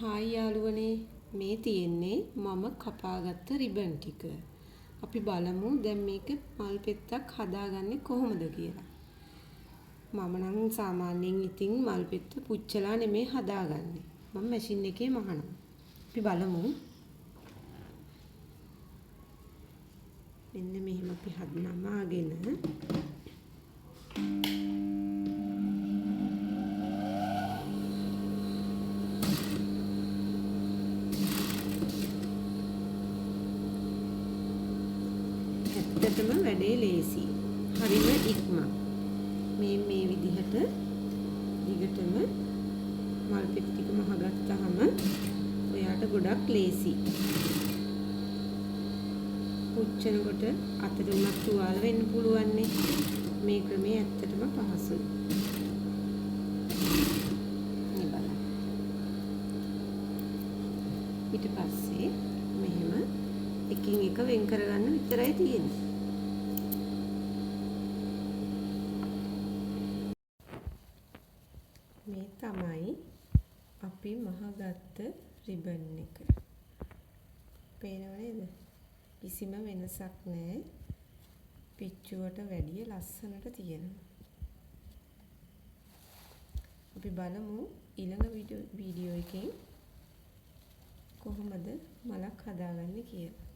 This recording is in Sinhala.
හායි යාළුවනේ මේ තියෙන්නේ මම කපාගත්ත රිබන් ටික. අපි බලමු දැන් මේක මල් පෙත්තක් හදාගන්නේ කොහොමද කියලා. මම නම් සාමාන්‍යයෙන් ඉතින් මල් පෙත්ත පුච්චලා නෙමෙයි හදාගන්නේ. මම මැෂින් එකේ මහනවා. අපි බලමු. මෙන්න මෙහෙම අපි නමාගෙන ඇත්තටම වැඩේ ලේසි. හරිම ඉක්මන්. මේ විදිහට දිගටම මල් පෙත් ටික මහගත්තාම ඔයාට ගොඩක් ලේසි. පුච්චනකොට අතට උනක් තුවාල වෙන්න පුළුවන් නේ. මේ ක්‍රමය ඇත්තටම පහසුයි. මේ බලන්න. ඊට පස්සේ මෙහෙම එකින් එක වෙන් කරගන්න විතරයි තියෙන්නේ. මේ තමයි අපි මහගත්ත රිබන් එක. පේනව නේද? කිසිම වෙනසක් නැහැ. පිච්චුවට වැඩිය ලස්සනට තියෙනවා. අපි බලමු ඊළඟ වීඩියෝ එකෙන් කොහොමද මලක් හදාගන්නේ කියලා.